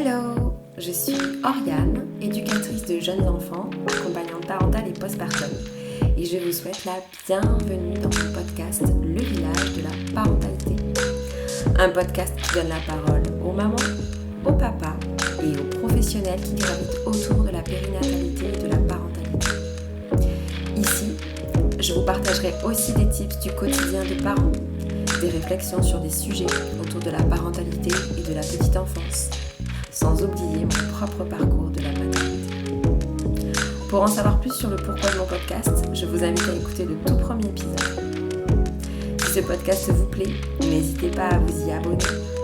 Hello, je suis Oriane, éducatrice de jeunes enfants, accompagnante parentale et postpartum, et je vous souhaite la bienvenue dans mon podcast Le village de la parentalité. Un podcast qui donne la parole aux mamans, aux papas et aux professionnels qui gravitent autour de la périnatalité et de la parentalité. Ici, je vous partagerai aussi des tips du quotidien de parents, des réflexions sur des sujets autour de la parentalité et de la petite enfance, sans oublier mon propre parcours de la maternité. Pour en savoir plus sur le pourquoi de mon podcast, je vous invite à écouter le tout premier épisode. Si ce podcast vous plaît, n'hésitez pas à vous y abonner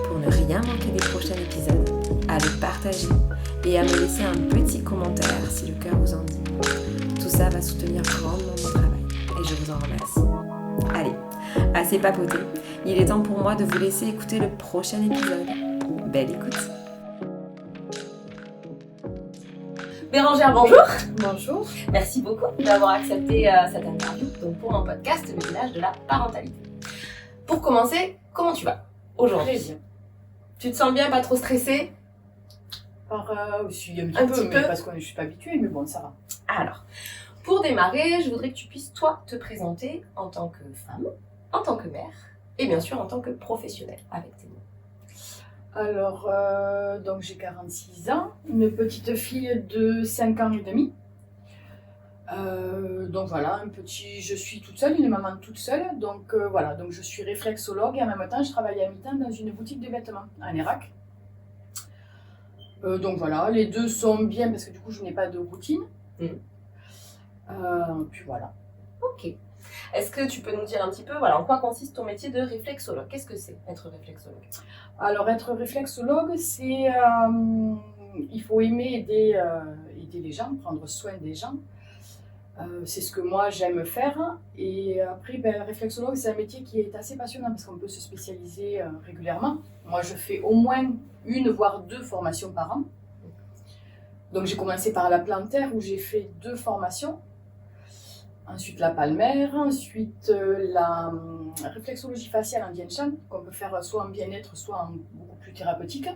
pour ne rien manquer des prochains épisodes, à le partager et à me laisser un petit commentaire si le cœur vous en dit. Tout ça va soutenir grandement mon travail et je vous en remercie. Allez, assez papoté, il est temps pour moi de vous laisser écouter le prochain épisode. Belle écoute! Bérangère, bonjour. Bonjour. Merci beaucoup d'avoir accepté cette interview pour mon podcast Le village de la parentalité. Pour commencer, comment tu vas aujourd'hui? Très bien. Tu te sens bien, pas trop stressée? Je suis un petit peu, parce que je ne suis pas habituée, mais bon, ça va. Alors, pour démarrer, je voudrais que tu puisses, toi, te présenter en tant que femme, en tant que mère, et bien sûr en tant que professionnelle, avec tes mots. Alors, donc j'ai 46 ans, une petite fille de 5 ans et demi. Donc voilà, je suis toute seule, une maman toute seule. Donc voilà, donc je suis réflexologue et en même temps je travaille à mi-temps dans une boutique de vêtements à Nérac. Donc voilà, les deux sont bien parce que du coup je n'ai pas de routine. Puis voilà. Ok. Est-ce que tu peux nous dire un petit peu, voilà, en quoi consiste ton métier de réflexologue? Qu'est-ce que c'est être réflexologue? Alors être réflexologue, c'est il faut aimer aider les gens, prendre soin des gens. C'est ce que moi j'aime faire. Et après, réflexologue, c'est un métier qui est assez passionnant parce qu'on peut se spécialiser régulièrement. Moi, je fais au moins une voire deux formations par an. Donc j'ai commencé par la plantaire où j'ai fait 2 formations. Ensuite la palmaire, ensuite la réflexologie faciale en Dien Shan, qu'on peut faire soit en bien-être, soit en beaucoup plus thérapeutique.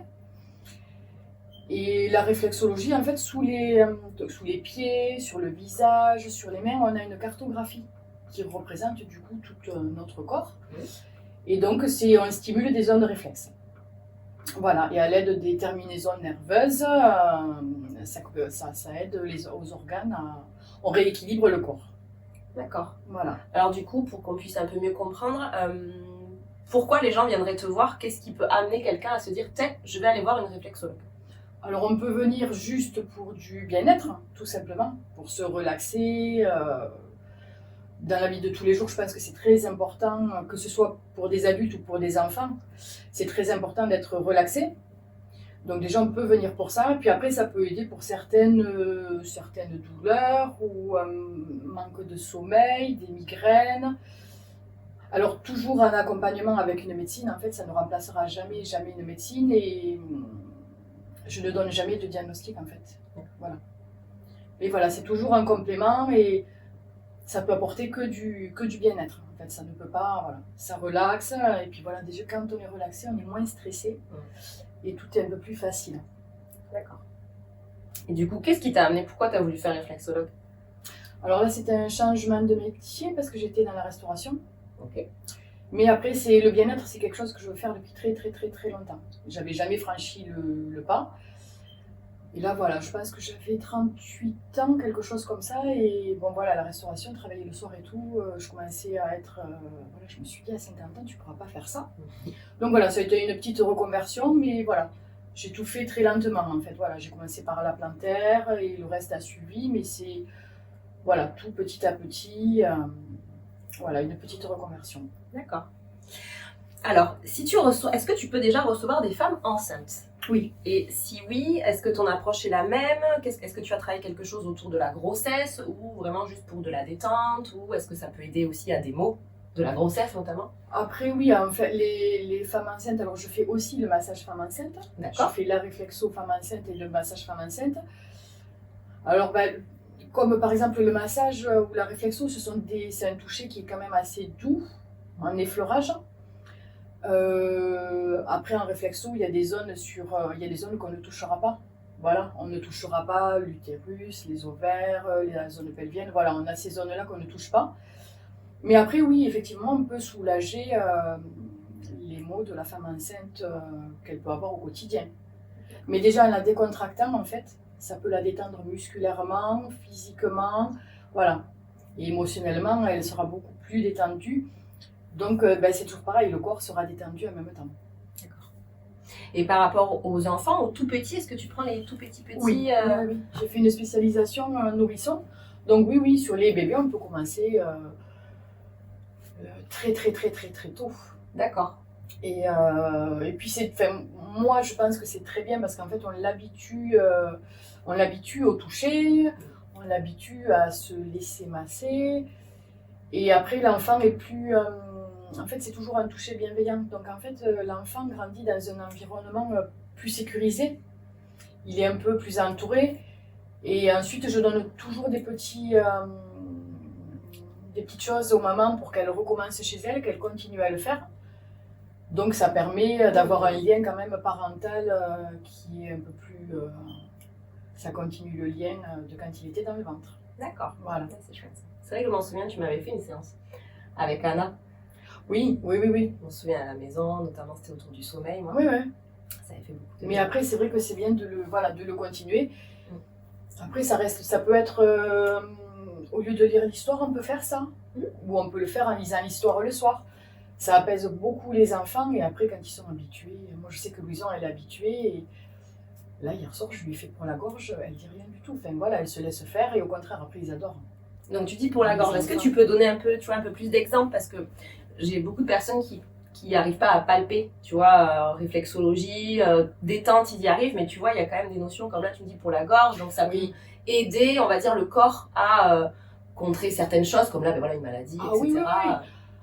Et la réflexologie, en fait, sous les pieds, sur le visage, sur les mains, on a une cartographie qui représente du coup tout notre corps. Et donc on stimule des zones de réflexe. Voilà, et à l'aide des terminaisons nerveuses, ça aide aux organes, on rééquilibre le corps. D'accord. Voilà. Alors du coup, pour qu'on puisse un peu mieux comprendre, pourquoi les gens viendraient te voir? Qu'est-ce qui peut amener quelqu'un à se dire « Tiens, je vais aller voir une réflexologue ». Alors on peut venir juste pour du bien-être, tout simplement, pour se relaxer. Dans la vie de tous les jours, je pense que c'est très important, que ce soit pour des adultes ou pour des enfants, c'est très important d'être relaxé. Donc les gens peuvent venir pour ça, puis après ça peut aider pour certaines douleurs ou un manque de sommeil, des migraines. Alors toujours en accompagnement avec une médecine, en fait ça ne remplacera jamais une médecine et je ne donne jamais de diagnostic en fait. Voilà. Et voilà, c'est toujours un complément et ça peut apporter que du bien-être. En fait, ça ne peut pas, voilà, ça relaxe et puis voilà, déjà quand on est relaxé, on est moins stressé. Et tout est un peu plus facile. D'accord. Et du coup, qu'est-ce qui t'a amené? Pourquoi tu as voulu faire réflexologue? Alors là, c'était un changement de métier parce que j'étais dans la restauration. Ok. Mais après, le bien-être, c'est quelque chose que je veux faire depuis très très très très longtemps. J'avais jamais franchi le pas. Et là, voilà, je pense que j'avais 38 ans, quelque chose comme ça. Et bon, voilà, la restauration, travailler le soir et tout, je commençais à être... voilà, je me suis dit, à 50 ans, tu ne pourras pas faire ça. Donc voilà, ça a été une petite reconversion, mais voilà, j'ai tout fait très lentement, en fait. Voilà, j'ai commencé par la plantaire et le reste a suivi, mais c'est, voilà, tout petit à petit, voilà, une petite reconversion. D'accord. Alors, est-ce que tu peux déjà recevoir des femmes enceintes? Oui. Et si oui, est-ce que ton approche est la même? Est-ce que tu as travaillé quelque chose autour de la grossesse ou vraiment juste pour de la détente? Ou est-ce que ça peut aider aussi à des maux de la grossesse notamment? Après oui, en fait, les femmes enceintes, alors je fais aussi le massage femme enceinte. D'accord. Je fais la réflexo femme enceinte et le massage femme enceinte. Alors comme par exemple le massage ou la réflexo, c'est un toucher qui est quand même assez doux, en effleurage. après en réflexo, il y a des zones qu'on ne touchera pas. Voilà, on ne touchera pas l'utérus, les ovaires, la zone pelvienne. Voilà, on a ces zones-là qu'on ne touche pas. Mais après, oui, effectivement, on peut soulager les maux de la femme enceinte qu'elle peut avoir au quotidien. Mais déjà, en la décontractant, en fait, ça peut la détendre musculairement, physiquement, voilà. Et émotionnellement, elle sera beaucoup plus détendue. Donc, c'est toujours pareil, le corps sera détendu en même temps. D'accord. Et par rapport aux enfants, aux tout petits, est-ce que tu prends les tout petits Oui, oui. J'ai fait une spécialisation nourrisson. Donc oui, sur les bébés, on peut commencer très tôt. D'accord. Et puis, moi, je pense que c'est très bien parce qu'en fait, on l'habitue au toucher, on l'habitue à se laisser masser. Et après, l'enfant est plus... en fait, c'est toujours un toucher bienveillant. Donc, en fait, l'enfant grandit dans un environnement plus sécurisé. Il est un peu plus entouré. Et ensuite, je donne toujours des petites choses aux mamans pour qu'elles recommencent chez elles, qu'elles continuent à le faire. Donc, ça permet d'avoir un lien quand même parental qui est un peu plus... ça continue le lien de quand il était dans le ventre. D'accord. Voilà. Ouais, c'est chouette. C'est vrai que je m'en souviens, tu m'avais fait une séance avec Anna. Oui. Je m'en souviens à la maison, notamment c'était autour du sommeil, moi. Oui. Ça avait fait beaucoup de Mais bien. après, c'est vrai que c'est bien de le continuer. Après, ça peut être, au lieu de lire l'histoire, on peut faire ça. Ou on peut le faire en lisant l'histoire le soir. Ça apaise beaucoup les enfants et après, quand ils sont habitués, moi je sais que Louison, elle est habituée. Et là, hier soir, je lui ai fait pour la gorge, elle dit rien du tout. Enfin voilà, elle se laisse faire et au contraire, après, ils adorent. Donc tu dis pour la gorge, est-ce que tu peux donner un peu plus d'exemples, parce que j'ai beaucoup de personnes qui n'arrivent pas à palper, tu vois, réflexologie, détente, ils y arrivent, mais tu vois, il y a quand même des notions comme là, tu me dis pour la gorge, donc ça peut aider, on va dire, le corps à contrer certaines choses, comme là, ben voilà, une maladie, etc. Oui.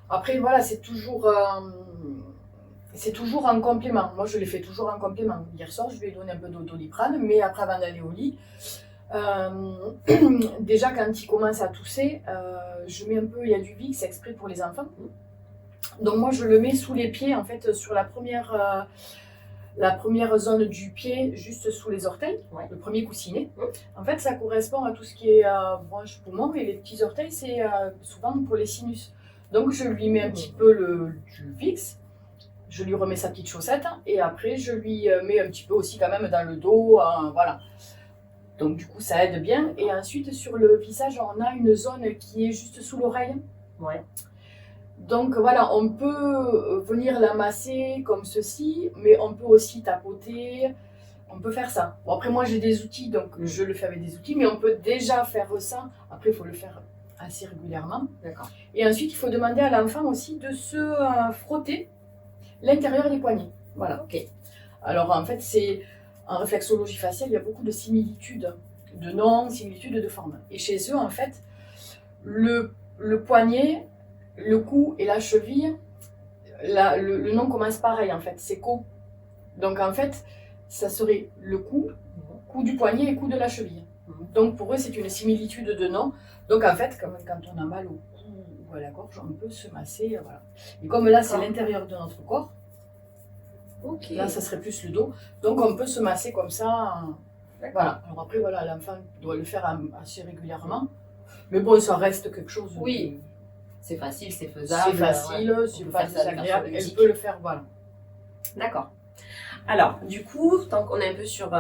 Après, voilà, c'est toujours en complément. Moi, je les fais toujours en complément. Hier soir, je lui ai donné un peu de Doliprane, mais après, avant d'aller au lit, déjà, quand il commence à tousser, je mets un peu, il y a du Vicks exprès pour les enfants. Donc, moi, je le mets sous les pieds, en fait, sur la première zone du pied, juste sous les orteils, le premier coussinet. En fait, ça correspond à tout ce qui est branche poumon, et les petits orteils, c'est souvent pour les sinus. Donc, je lui mets un petit peu du Vicks, je lui remets sa petite chaussette, et après, je lui mets un petit peu aussi quand même dans le dos, voilà. Donc, du coup, ça aide bien. Et ensuite, sur le visage, on a une zone qui est juste sous l'oreille. Ouais. Donc, voilà, on peut venir la masser comme ceci, mais on peut aussi tapoter. On peut faire ça. Bon, après, moi, j'ai des outils, donc je le fais avec des outils, mais on peut déjà faire ça. Après, il faut le faire assez régulièrement. D'accord. Et ensuite, il faut demander à l'enfant aussi de se frotter l'intérieur des poignets. Voilà. Ok. Alors, en fait, en réflexologie faciale, il y a beaucoup de similitudes de noms, similitudes de formes. Et chez eux, en fait, le poignet, le cou et la cheville, le nom commence pareil, en fait, c'est co. Donc, en fait, ça serait le cou du poignet et cou de la cheville. Donc, pour eux, c'est une similitude de nom. Donc, en fait, quand on a mal au cou ou à la gorge, on peut se masser, voilà. Et comme là, c'est l'intérieur de notre corps, là, ça serait plus le dos. Donc, on peut se masser comme ça. Voilà. Alors après, voilà, l'enfant doit le faire assez régulièrement. Mais bon, ça reste quelque chose. Oui. C'est facile, c'est faisable. C'est facile, c'est pas désagréable. Elle peut le faire, voilà. D'accord. Alors, du coup, tant qu'on est un peu sur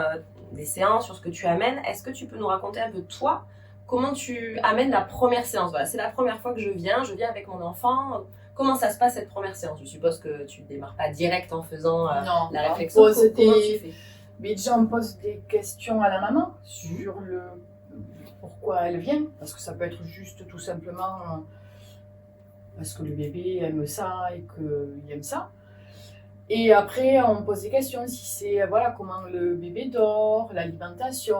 des séances, sur ce que tu amènes, est-ce que tu peux nous raconter un peu toi, comment tu amènes la première séance? Voilà, c'est la première fois que je viens avec mon enfant. Comment ça se passe cette première séance? Je suppose que tu ne démarres pas direct en faisant la réflexion. Comment tu fais? Mais déjà, on pose des questions à la maman sur le pourquoi elle vient, parce que ça peut être juste tout simplement parce que le bébé aime ça et qu'il aime ça. Et après, on pose des questions si c'est comment le bébé dort, l'alimentation,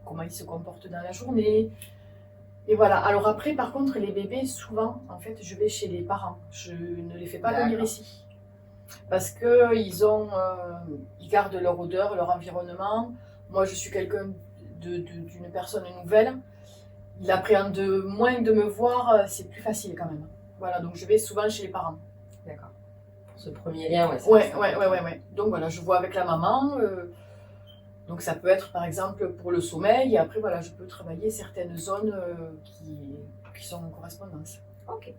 comment il se comporte dans la journée. Et voilà. Alors après, par contre, les bébés, souvent, en fait, je vais chez les parents. Je ne les fais pas venir ici. Parce qu'ils gardent leur odeur, leur environnement. Moi, je suis quelqu'un d'une personne nouvelle. Il appréhende moins de me voir, c'est plus facile quand même. Voilà, donc je vais souvent chez les parents. D'accord. Pour Ce premier lien, ouais. Ouais. Donc voilà, je vois avec la maman. Donc ça peut être par exemple pour le sommeil. Et après, voilà, je peux travailler certaines zones qui sont en correspondance. Ok,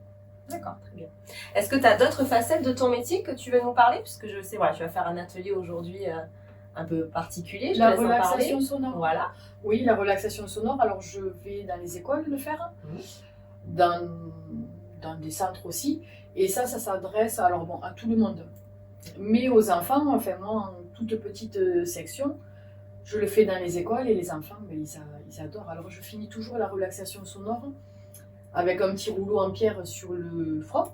d'accord, très bien. Est-ce que tu as d'autres facettes de ton métier que tu veux nous parler? Puisque je sais, voilà, tu vas faire un atelier aujourd'hui un peu particulier. Je te laisse en parler. La relaxation sonore. Voilà. Oui, la relaxation sonore. Alors je vais dans les écoles le faire, dans des centres aussi. Et ça s'adresse alors bon, à tout le monde. Mais aux enfants, enfin moi en toute petite section, je le fais dans les écoles et les enfants, mais ils adorent. Alors je finis toujours la relaxation sonore avec un petit rouleau en pierre sur le front.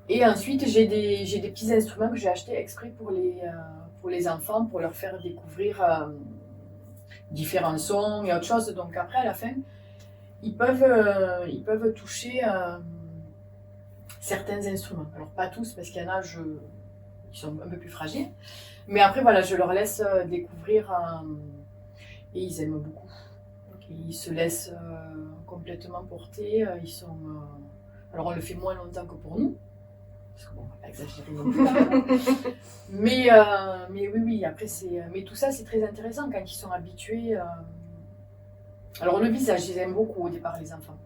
Et ensuite, j'ai des petits instruments que j'ai achetés exprès pour les enfants, pour leur faire découvrir différents sons et autre chose. Donc après, à la fin, ils peuvent toucher certains instruments. Alors pas tous, parce qu'il y en a qui sont un peu plus fragiles. Mais après, voilà, je leur laisse découvrir et ils aiment beaucoup. Ils se laissent complètement porter. Alors on le fait moins longtemps que pour nous. Parce que bon, on va pas exagérer non plus. mais oui, après mais tout ça c'est très intéressant quand ils sont habitués. Alors le visage, ils aiment beaucoup au départ les enfants.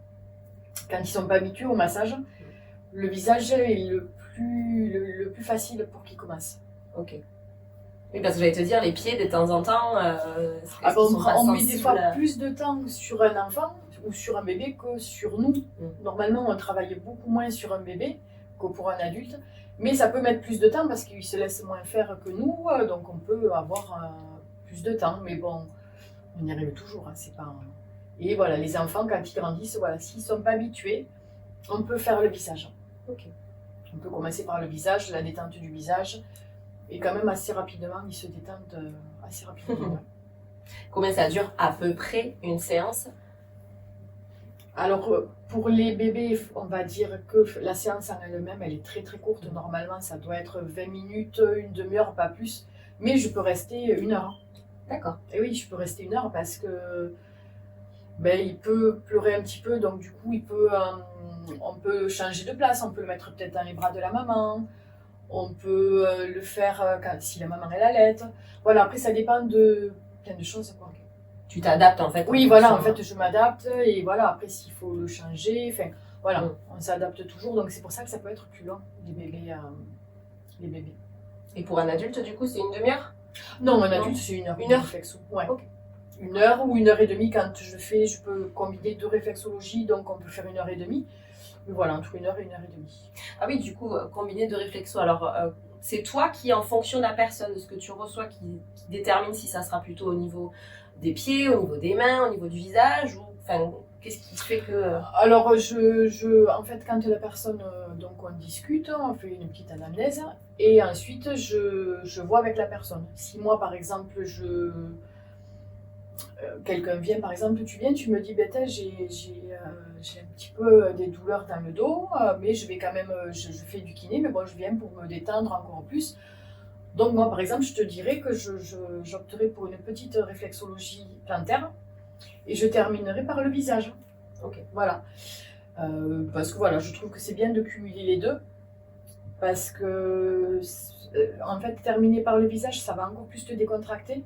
Quand ils sont pas habitués au massage, le visage est le plus facile pour qu'ils commencent. Ok. Oui, parce que j'allais te dire, les pieds, de temps en temps, on met des fois plus de temps sur un enfant ou sur un bébé que sur nous. Normalement, on travaille beaucoup moins sur un bébé que pour un adulte, mais ça peut mettre plus de temps parce qu'il se laisse moins faire que nous, donc on peut avoir plus de temps. Mais bon, on y arrive toujours, hein, c'est pas... Et voilà, les enfants, quand ils grandissent, voilà, s'ils ne sont pas habitués, on peut faire le visage. Ok. On peut commencer par le visage, la détente du visage. Et quand même assez rapidement, ils se détendent assez rapidement. Combien ça dure à peu près une séance? Alors pour les bébés, on va dire que la séance en elle-même, elle est très très courte. Normalement, ça doit être 20 minutes, une demi-heure, pas plus. Mais je peux rester 1 heure. D'accord. Et oui, je peux rester 1 heure parce que il peut pleurer un petit peu. Donc du coup, on peut changer de place. On peut le mettre peut-être dans les bras de la maman. On peut le faire si la maman elle allait. Voilà, après ça dépend de plein de choses, quoi. Tu t'adaptes en fait. Oui, voilà, en fait je m'adapte et voilà, après s'il faut le changer, enfin voilà, on s'adapte toujours, donc c'est pour ça que ça peut être plus long, les bébés. Et pour un adulte, du coup, c'est une demi-heure? Non, un adulte c'est 1 heure. 1 heure réflexo, ouais. Okay. 1 heure ou 1h30 quand je peux combiner 2 réflexologies, donc on peut faire 1h30. Mais voilà, entre 1 heure et 1h30. Ah oui, du coup, combiner 2 réflexos. Alors, c'est toi qui, en fonction de la personne, de ce que tu reçois, qui détermine si ça sera plutôt au niveau des pieds, au niveau des mains, au niveau du visage, ou enfin, qu'est-ce qui fait que... Alors, en fait, quand la personne, donc on discute, on fait une petite anamnèse, et ensuite je vois avec la personne. Si moi, par exemple, quelqu'un vient, par exemple, tu viens, tu me dis, j'ai un petit peu des douleurs dans le dos, mais je vais quand même, je fais du kiné, mais bon, je viens pour me détendre encore plus. Donc moi, par exemple, je te dirais que j'opterais pour une petite réflexologie plantaire, et je terminerai par le visage. Ok. Voilà. Parce que voilà, je trouve que c'est bien de cumuler les deux, parce que, en fait, terminer par le visage, ça va encore plus te décontracter.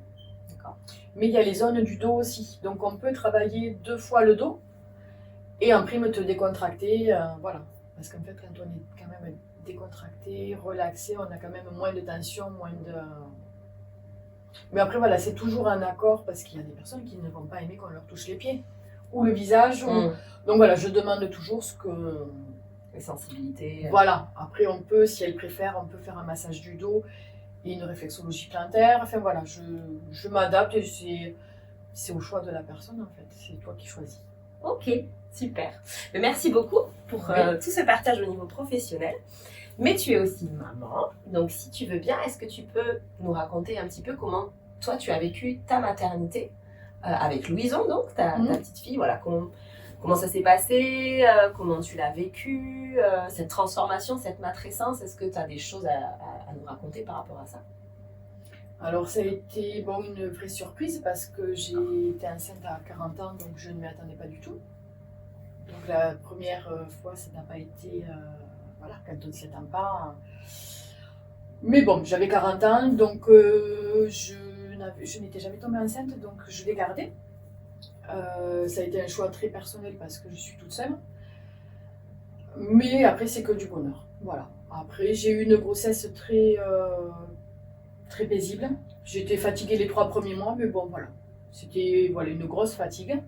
Mais il y a les zones du dos aussi. Donc on peut travailler 2 fois le dos et en prime te décontracter. Voilà. Parce qu'en fait, quand on est quand même décontracté, relaxé, on a quand même moins de tension, moins de... Mais après, voilà, c'est toujours un accord parce qu'il y a des personnes qui ne vont pas aimer qu'on leur touche les pieds ou le visage. Donc voilà, je demande toujours ce que... Les sensibilités. Voilà. Après, on peut, si elle préfère, on peut faire un massage du dos. Et une réflexologie plantaire, enfin voilà, je m'adapte et c'est au choix de la personne en fait, c'est toi qui choisis. Ok, super. Mais merci beaucoup pour tout ce partage au niveau professionnel. Mais tu es aussi maman, donc si tu veux bien, est-ce que tu peux nous raconter un petit peu comment toi tu as vécu ta maternité avec Louison, donc ta petite fille, voilà, comment ça s'est passé, comment tu l'as vécu, cette transformation, cette matrescence, est-ce que tu as des choses à nous raconter par rapport à ça? Alors ça a été une vraie surprise parce que j'ai été enceinte à 40 ans, donc je ne m'y attendais pas du tout. Donc la première fois, ça n'a pas été voilà, quand on ne s'y attend pas. Mais bon, j'avais 40 ans, donc je n'étais jamais tombée enceinte, donc je l'ai gardé. Ça a été un choix très personnel parce que je suis toute seule. Mais après, c'est que du bonheur. Voilà. Après, j'ai eu une grossesse très paisible. J'étais fatiguée les 3 premiers mois, mais bon, voilà. C'était voilà, une grosse fatigue.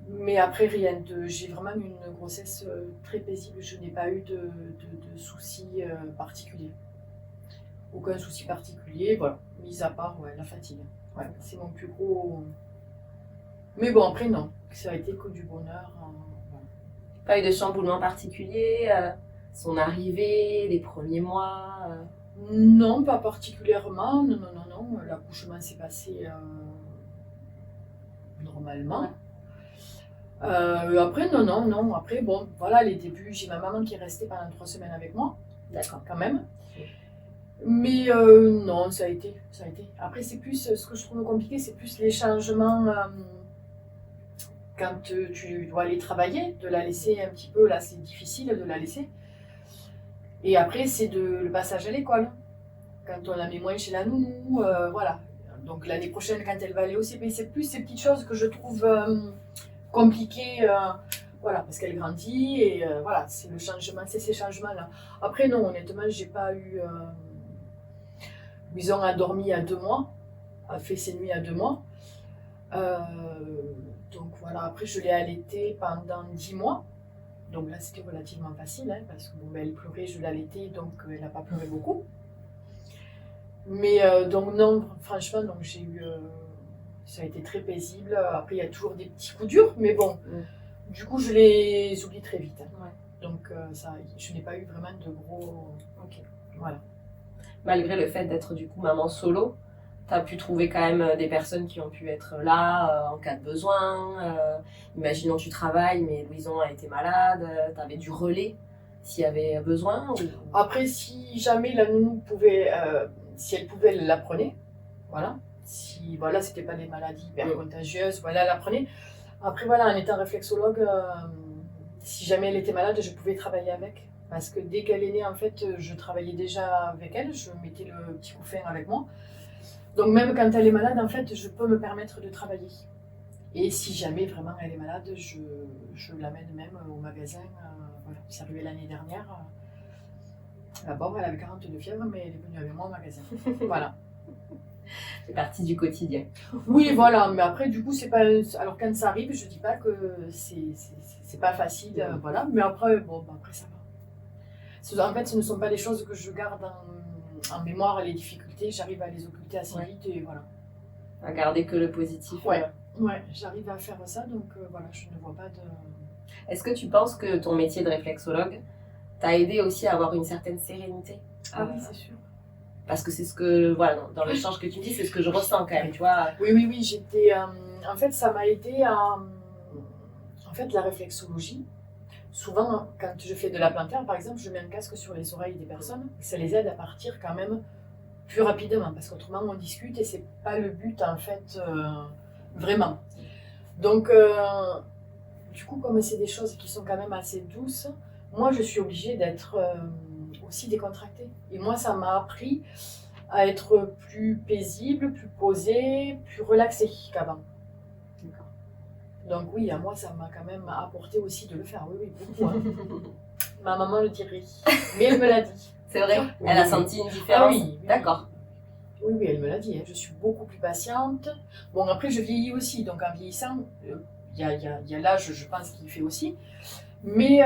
Mais après, rien de. J'ai vraiment eu une grossesse très paisible. Je n'ai pas eu de soucis particuliers. Aucun souci particulier, voilà. Mis à part la fatigue. Ouais, c'est mon plus gros. Mais bon, après, non. Ça a été que du bonheur. Voilà. Pas eu de chamboulement particulier, son arrivée, les premiers mois Non, pas particulièrement. Non. L'accouchement s'est passé normalement. Ouais. Après, non. Après, bon, voilà, les débuts, j'ai ma maman qui est restée pendant 3 semaines avec moi. D'accord. Quand même. Mais non, ça a été. Après, c'est plus, ce que je trouve compliqué, c'est plus les changements quand tu dois aller travailler, de la laisser un petit peu, là, c'est difficile de la laisser. Et après, c'est le passage à l'école. Quand on la met moins chez la nounou, voilà. Donc l'année prochaine, quand elle va aller au CP, c'est plus ces petites choses que je trouve compliquées, voilà, parce qu'elle grandit et voilà, c'est le changement, c'est ces changements-là. Après, non, honnêtement, j'ai pas eu. Bison a dormi à 2 mois, a fait ses nuits à 2 mois. Donc voilà, après, je l'ai allaitée pendant 10 mois. Donc là, c'était relativement facile, hein, parce que bon, elle pleurait, je l'allaitais, donc elle n'a pas pleuré beaucoup. Mais donc non, franchement, donc j'ai eu, ça a été très paisible. Après, il y a toujours des petits coups durs, mais bon, du coup, je les oublie très vite. Hein. Ouais. Donc ça, je n'ai pas eu vraiment de gros... Ok. Voilà. Malgré le fait d'être du coup maman solo, tu as pu trouver quand même des personnes qui ont pu être là en cas de besoin. Imaginons tu travailles, mais Louison a été malade, tu avais du relais s'il y avait besoin ou... Après, si jamais la nounou pouvait, si elle pouvait, elle la prenait. Voilà. Si voilà, c'était pas des maladies hyper contagieuses, voilà, elle la prenait. Après, voilà, en étant réflexologue, si jamais elle était malade, je pouvais travailler avec. Parce que dès qu'elle est née, en fait, je travaillais déjà avec elle, je mettais le petit couffin avec moi. Donc même quand elle est malade, en fait, je peux me permettre de travailler. Et si jamais vraiment elle est malade, je l'amène même au magasin. Voilà. C'est arrivé l'année dernière. D'abord, elle avait 42 fièvre, mais elle est venue avec moi au magasin. Voilà. C'est partie du quotidien. Oui, voilà. Mais après, du coup, c'est pas. Alors quand ça arrive, je dis pas que c'est pas facile, voilà. Mais après, bon, après ça va. En fait, ce ne sont pas des choses que je garde en mémoire, les difficultés, j'arrive à les occulter assez vite et voilà. À garder que le positif. Ouais, j'arrive à faire ça, donc voilà, je ne vois pas de... Est-ce que tu penses que ton métier de réflexologue t'a aidé aussi à avoir une certaine sérénité? Ah oui, c'est sûr. Parce que c'est ce que, voilà, dans l'échange que tu dis, c'est ce que je ressens quand même, tu vois. Oui, j'étais... en fait, ça m'a aidé à... En fait, la réflexologie, souvent, quand je fais de la plantaire, par exemple, je mets un casque sur les oreilles des personnes et ça les aide à partir quand même plus rapidement parce qu'autrement, on discute et c'est pas le but, en fait, vraiment. Donc, du coup, comme c'est des choses qui sont quand même assez douces, moi, je suis obligée d'être aussi décontractée. Et moi, ça m'a appris à être plus paisible, plus posée, plus relaxée qu'avant. Donc oui, à moi, ça m'a quand même apporté aussi de le faire. Oui, beaucoup. Hein. Ma maman le dirait. Mais elle me l'a dit. C'est vrai? Elle a senti une différence? Ah oui. D'accord. Oui, elle me l'a dit. Hein. Je suis beaucoup plus patiente. Bon, après, je vieillis aussi. Donc en vieillissant, il y a l'âge, je pense, qu'il fait aussi. Mais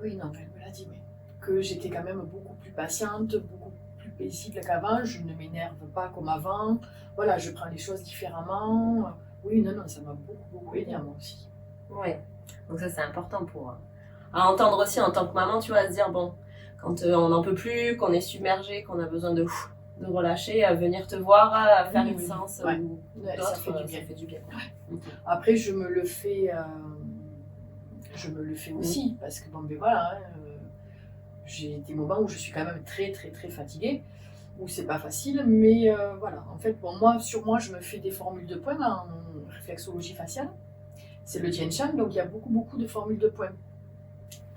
oui, non, elle me l'a dit, oui. Que j'étais quand même beaucoup plus patiente, beaucoup plus paisible qu'avant. Je ne m'énerve pas comme avant. Voilà, je prends les choses différemment. Oui, non, ça m'a beaucoup aidé à moi aussi. Ouais, donc ça c'est important pour à entendre aussi en tant que maman, tu vois, à se dire bon, quand on n'en peut plus, qu'on est submergé, qu'on a besoin de relâcher, venir te voir, faire une séance ou d'autres, ça fait du bien. Ouais. Après, je me le fais aussi parce que bon, ben voilà, hein, j'ai des moments où je suis quand même très fatiguée. Où c'est pas facile, mais voilà. En fait, pour moi, je me fais des formules de points en réflexologie faciale. C'est le Tien Shan, donc il y a beaucoup de formules de points.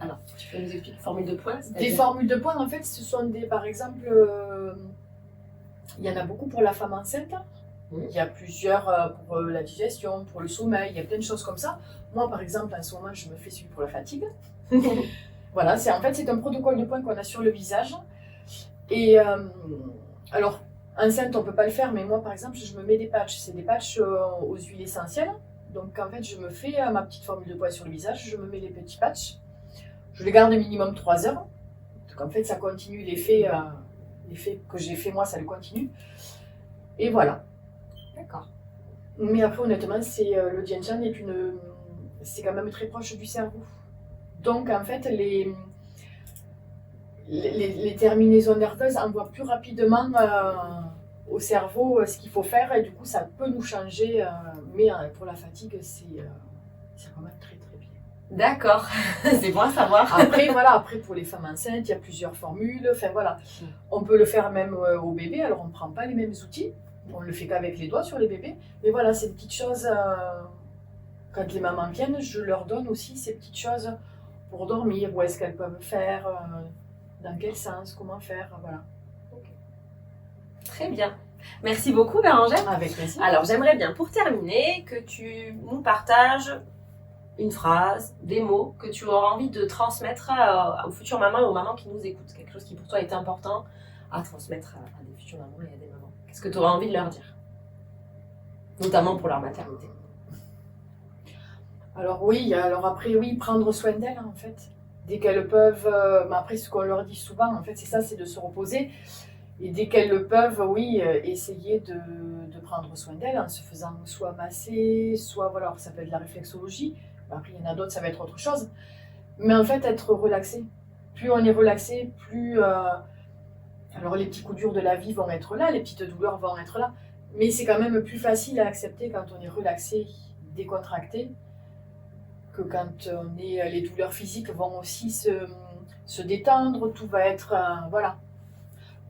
Alors, tu peux nous expliquer formules de points? Des formules de points, en fait, ce sont par exemple, il y en a beaucoup pour la femme enceinte. Il y a plusieurs pour la digestion, pour le sommeil, il y a plein de choses comme ça. Moi, par exemple, en ce moment, je me fais celui pour la fatigue. Voilà, c'est un protocole de points qu'on a sur le visage. Et alors, enceinte, on ne peut pas le faire, mais moi, par exemple, je me mets des patchs. C'est des patchs aux huiles essentielles. Donc, en fait, je me fais ma petite formule de points sur le visage, je me mets les petits patchs. Je les garde minimum 3 heures. Donc, en fait, ça continue l'effet que j'ai fait moi, ça le continue. Et voilà. D'accord. Mais après, honnêtement, le Jian Shan c'est quand même très proche du cerveau. Donc, en fait, les terminaisons nerveuses envoient plus rapidement au cerveau ce qu'il faut faire et du coup, ça peut nous changer. Mais pour la fatigue, c'est quand même très, très bien. D'accord, c'est bon à savoir. Après, pour les femmes enceintes, il y a plusieurs formules. Enfin, voilà. On peut le faire même au bébé. Alors, on ne prend pas les mêmes outils. On le fait qu'avec les doigts sur les bébés. Mais voilà, ces petites choses, quand les mamans viennent, je leur donne aussi ces petites choses pour dormir. Où est-ce qu'elles peuvent faire, dans quel sens, comment faire, voilà. Okay. Très bien. Merci beaucoup, Bérangère. Avec plaisir. Alors, j'aimerais bien, pour terminer, que tu nous partages une phrase, des mots que tu auras envie de transmettre aux futures mamans et aux mamans qui nous écoutent. Quelque chose qui pour toi est important à transmettre à des futures mamans et à des mamans. Qu'est-ce que tu auras envie de leur dire? Notamment pour leur maternité. Alors après, prendre soin d'elles, en fait. Dès qu'elles peuvent, mais après, ce qu'on leur dit souvent, en fait, c'est ça, c'est de se reposer. Et dès qu'elles le peuvent, essayer de prendre soin d'elles en se faisant soit masser, soit, voilà, alors ça peut être de la réflexologie. Après, il y en a d'autres, ça va être autre chose. Mais en fait, être relaxé. Plus on est relaxé, plus... alors, les petits coups durs de la vie vont être là, les petites douleurs vont être là. Mais c'est quand même plus facile à accepter quand on est relaxé, décontracté, que quand les douleurs physiques vont aussi se détendre, tout va être... voilà.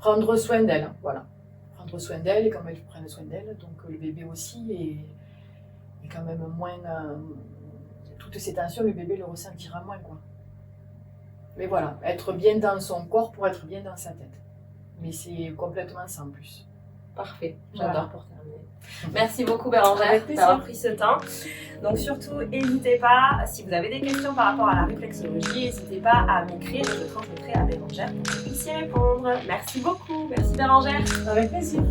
Prendre soin d'elles, voilà. Prendre soin d'elles et comme elles prennent soin d'elles, donc le bébé aussi est quand même moins... toutes ces tensions, le bébé le ressentira moins, quoi. Mais voilà, être bien dans son corps pour être bien dans sa tête. Mais c'est complètement sans plus. Parfait, j'adore pour terminer. Merci beaucoup Bérangère d'avoir pris ce temps. Donc surtout, n'hésitez pas, si vous avez des questions par rapport à la réflexologie, n'hésitez pas à m'écrire et je transmettrai à Bérangère pour que vous puissiez répondre. Merci beaucoup, merci Bérangère. Avec plaisir.